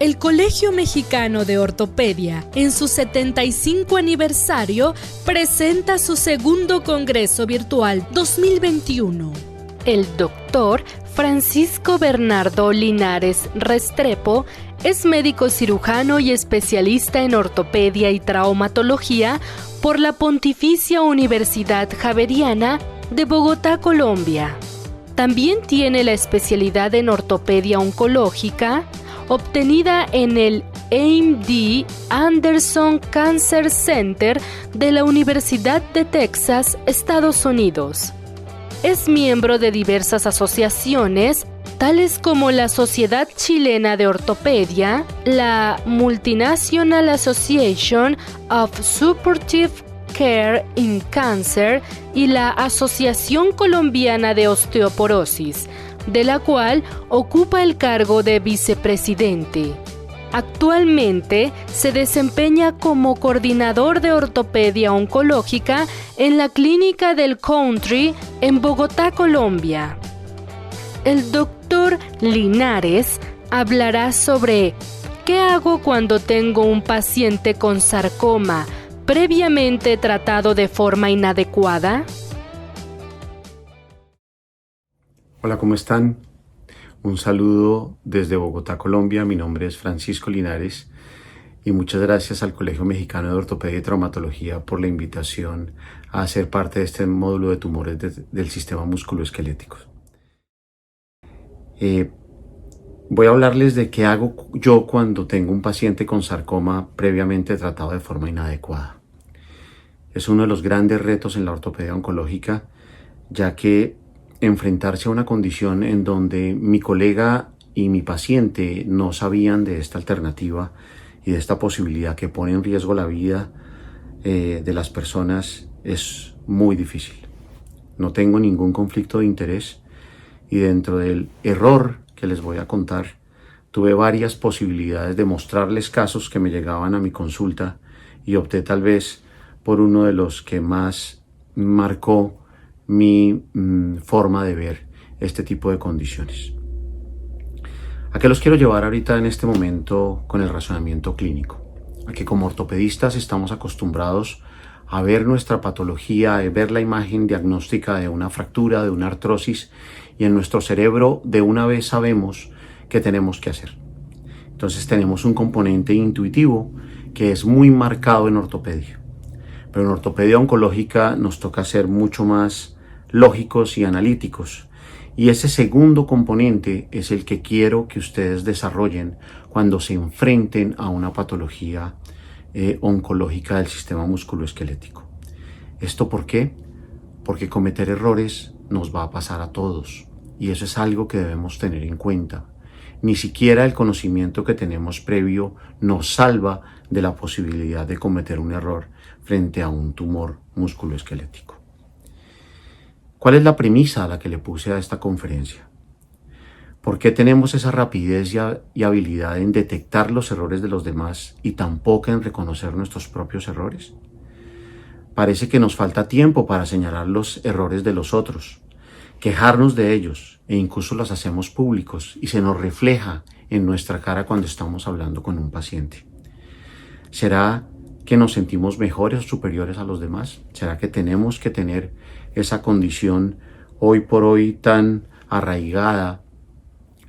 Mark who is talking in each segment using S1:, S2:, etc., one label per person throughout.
S1: El Colegio Mexicano de Ortopedia, en su 75 aniversario, presenta su segundo Congreso Virtual 2021. El doctor Francisco Bernardo Linares Restrepo es médico cirujano y especialista en ortopedia y traumatología por la Pontificia Universidad Javeriana de Bogotá, Colombia. También tiene la especialidad en ortopedia oncológica, obtenida en el MD Anderson Cancer Center de la Universidad de Texas, Estados Unidos. Es miembro de diversas asociaciones, tales como la Sociedad Chilena de Ortopedia, la Multinational Association of Supportive Care in Cancer y la Asociación Colombiana de Osteoporosis, de la cual ocupa el cargo de vicepresidente. Actualmente se desempeña como coordinador de ortopedia oncológica en la Clínica del Country en Bogotá, Colombia. El doctor Linares hablará sobre ¿qué hago cuando tengo un paciente con sarcoma previamente tratado de forma inadecuada?
S2: Hola, ¿cómo están? Un saludo desde Bogotá, Colombia. Mi nombre es Francisco Linares y muchas gracias al Colegio Mexicano de Ortopedia y Traumatología por la invitación a ser parte de este módulo de tumores del sistema musculoesquelético. Voy a hablarles de qué hago yo cuando tengo un paciente con sarcoma previamente tratado de forma inadecuada. Es uno de los grandes retos en la ortopedia oncológica, ya que enfrentarse a una condición en donde mi colega y mi paciente no sabían de esta alternativa y de esta posibilidad que pone en riesgo la vida de las personas es muy difícil. No tengo ningún conflicto de interés y dentro del error que les voy a contar, tuve varias posibilidades de mostrarles casos que me llegaban a mi consulta y opté tal vez por uno de los que más marcó mi forma de ver este tipo de condiciones. ¿A qué los quiero llevar ahorita en este momento con el razonamiento clínico? A que como ortopedistas estamos acostumbrados a ver nuestra patología, a ver la imagen diagnóstica de una fractura, de una artrosis, y en nuestro cerebro de una vez sabemos qué tenemos que hacer. Entonces tenemos un componente intuitivo que es muy marcado en ortopedia. Pero en ortopedia oncológica nos toca ser mucho más lógicos y analíticos. Y ese segundo componente es el que quiero que ustedes desarrollen cuando se enfrenten a una patología oncológica del sistema musculoesquelético. ¿Esto por qué? Porque cometer errores nos va a pasar a todos. Y eso es algo que debemos tener en cuenta. Ni siquiera el conocimiento que tenemos previo nos salva de la posibilidad de cometer un error frente a un tumor musculoesquelético. ¿Cuál es la premisa a la que le puse a esta conferencia? ¿Por qué tenemos esa rapidez y habilidad en detectar los errores de los demás y tan poca en reconocer nuestros propios errores? Parece que nos falta tiempo para señalar los errores de los otros, quejarnos de ellos e incluso los hacemos públicos y se nos refleja en nuestra cara cuando estamos hablando con un paciente. ¿Será que nos sentimos mejores o superiores a los demás? ¿Será que tenemos que tener esa condición hoy por hoy tan arraigada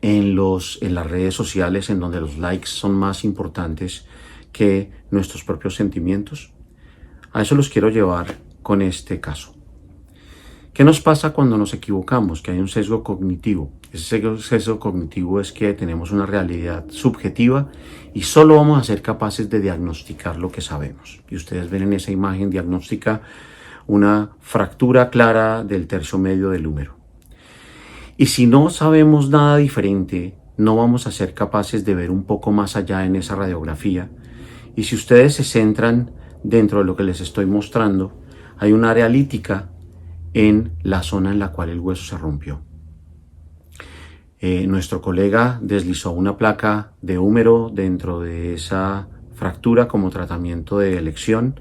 S2: en las redes sociales, en donde los likes son más importantes que nuestros propios sentimientos? A eso los quiero llevar con este caso. ¿Qué nos pasa cuando nos equivocamos? Que hay un sesgo cognitivo. Ese sesgo cognitivo es que tenemos una realidad subjetiva y solo vamos a ser capaces de diagnosticar lo que sabemos. Y ustedes ven en esa imagen diagnóstica una fractura clara del tercio medio del húmero. Y si no sabemos nada diferente, no vamos a ser capaces de ver un poco más allá en esa radiografía. Y si ustedes se centran dentro de lo que les estoy mostrando, hay un área lítica en la zona en la cual el hueso se rompió. Nuestro colega deslizó una placa de húmero dentro de esa fractura como tratamiento de elección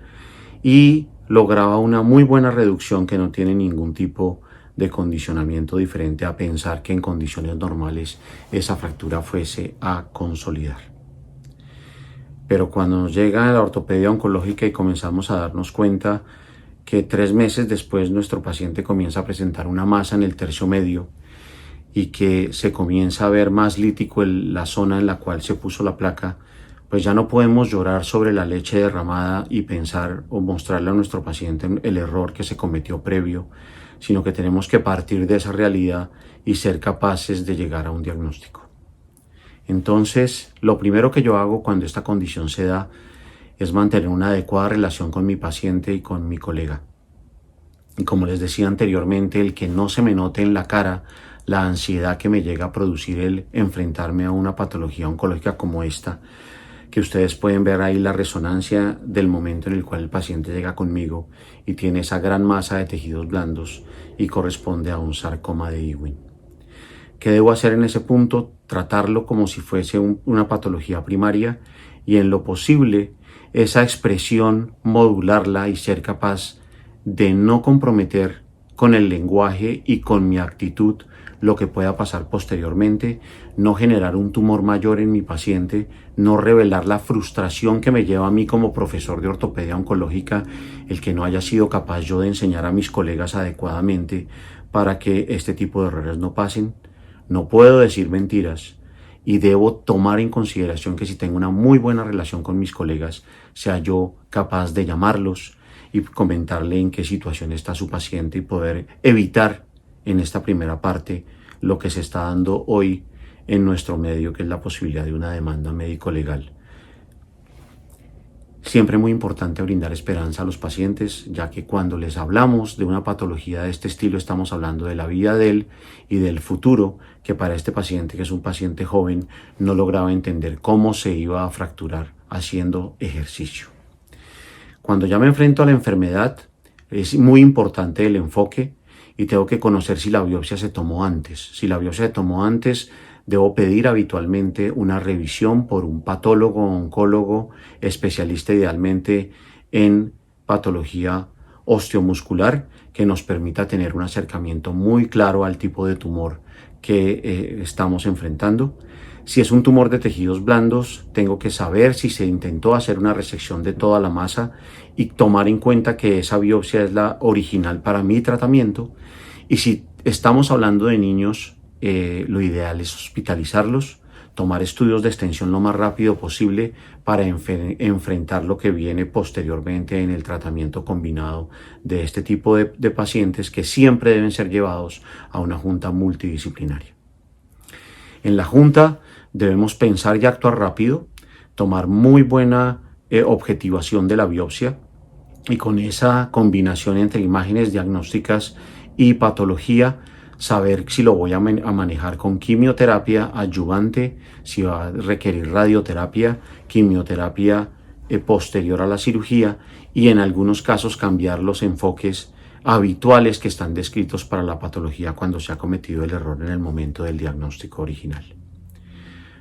S2: y lograba una muy buena reducción que no tiene ningún tipo de condicionamiento diferente a pensar que en condiciones normales esa fractura fuese a consolidar. Pero cuando nos llega la ortopedia oncológica y comenzamos a darnos cuenta que 3 meses después nuestro paciente comienza a presentar una masa en el tercio medio y que se comienza a ver más lítico la zona en la cual se puso la placa, pues ya no podemos llorar sobre la leche derramada y pensar o mostrarle a nuestro paciente el error que se cometió previo, sino que tenemos que partir de esa realidad y ser capaces de llegar a un diagnóstico. Entonces, lo primero que yo hago cuando esta condición se da es mantener una adecuada relación con mi paciente y con mi colega. Y como les decía anteriormente, el que no se me note en la cara la ansiedad que me llega a producir el enfrentarme a una patología oncológica como esta, que ustedes pueden ver ahí la resonancia del momento en el cual el paciente llega conmigo y tiene esa gran masa de tejidos blandos y corresponde a un sarcoma de Ewing. ¿Qué debo hacer en ese punto? Tratarlo como si fuese una patología primaria y en lo posible esa expresión modularla y ser capaz de no comprometer con el lenguaje y con mi actitud lo que pueda pasar posteriormente, no generar un tumor mayor en mi paciente, no revelar la frustración que me lleva a mí como profesor de ortopedia oncológica, el que no haya sido capaz yo de enseñar a mis colegas adecuadamente para que este tipo de errores no pasen. No puedo decir mentiras y debo tomar en consideración que si tengo una muy buena relación con mis colegas, sea yo capaz de llamarlos y comentarle en qué situación está su paciente y poder evitar en esta primera parte lo que se está dando hoy en nuestro medio, que es la posibilidad de una demanda médico-legal. Siempre es muy importante brindar esperanza a los pacientes, ya que cuando les hablamos de una patología de este estilo estamos hablando de la vida de él y del futuro, que para este paciente, que es un paciente joven, no lograba entender cómo se iba a fracturar haciendo ejercicio. Cuando ya me enfrento a la enfermedad, es muy importante el enfoque y tengo que conocer si la biopsia se tomó antes. Si la biopsia se tomó antes, debo pedir habitualmente una revisión por un patólogo, oncólogo, especialista idealmente en patología osteomuscular, que nos permita tener un acercamiento muy claro al tipo de tumor que estamos enfrentando. Si es un tumor de tejidos blandos, tengo que saber si se intentó hacer una resección de toda la masa y tomar en cuenta que esa biopsia es la original para mi tratamiento. Y si estamos hablando de niños, lo ideal es hospitalizarlos, tomar estudios de extensión lo más rápido posible para enfrentar lo que viene posteriormente en el tratamiento combinado de este tipo de pacientes, que siempre deben ser llevados a una junta multidisciplinaria. En la junta debemos pensar y actuar rápido, tomar muy buena objetivación de la biopsia y con esa combinación entre imágenes diagnósticas y patología, saber si lo voy a manejar con quimioterapia adyuvante, si va a requerir radioterapia, quimioterapia posterior a la cirugía y en algunos casos cambiar los enfoques habituales que están descritos para la patología cuando se ha cometido el error en el momento del diagnóstico original.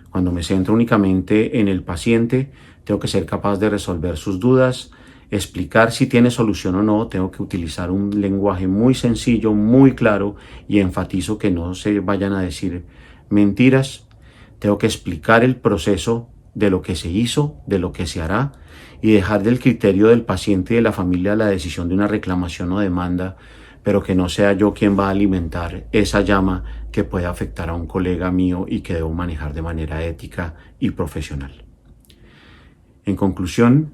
S2: Cuando me centro únicamente en el paciente, tengo que ser capaz de resolver sus dudas, explicar si tiene solución o no. Tengo que utilizar un lenguaje muy sencillo, muy claro, y enfatizo que no se vayan a decir mentiras. Tengo que explicar el proceso de lo que se hizo, de lo que se hará, y dejar del criterio del paciente y de la familia la decisión de una reclamación o demanda, pero que no sea yo quien va a alimentar esa llama que puede afectar a un colega mío y que debo manejar de manera ética y profesional. En conclusión,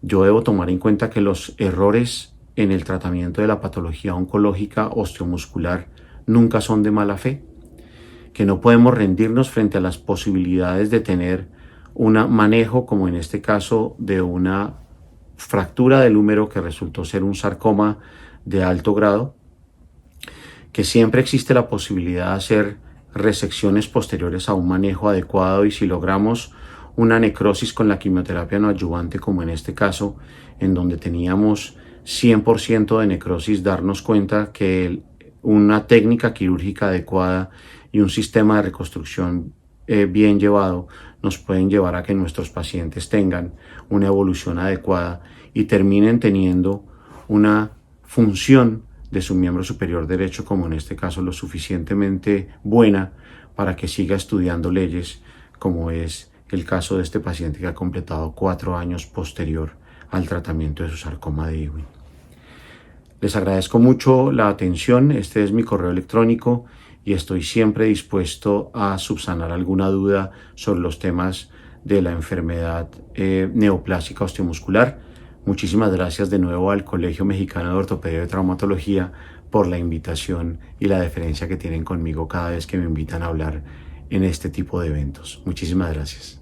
S2: yo debo tomar en cuenta que los errores en el tratamiento de la patología oncológica osteomuscular nunca son de mala fe, que no podemos rendirnos frente a las posibilidades de tener un manejo, como en este caso de una fractura del húmero que resultó ser un sarcoma de alto grado, que siempre existe la posibilidad de hacer resecciones posteriores a un manejo adecuado, y si logramos una necrosis con la quimioterapia no adyuvante, como en este caso, en donde teníamos 100% de necrosis, darnos cuenta que una técnica quirúrgica adecuada y un sistema de reconstrucción bien llevado nos pueden llevar a que nuestros pacientes tengan una evolución adecuada y terminen teniendo una función de su miembro superior derecho, como en este caso, lo suficientemente buena para que siga estudiando leyes, como es el caso de este paciente que ha completado 4 años posterior al tratamiento de su sarcoma de Ewing. Les agradezco mucho la atención. Este es mi correo electrónico y estoy siempre dispuesto a subsanar alguna duda sobre los temas de la enfermedad neoplásica osteomuscular. Muchísimas gracias de nuevo al Colegio Mexicano de Ortopedia y Traumatología por la invitación y la deferencia que tienen conmigo cada vez que me invitan a hablar en este tipo de eventos. Muchísimas gracias.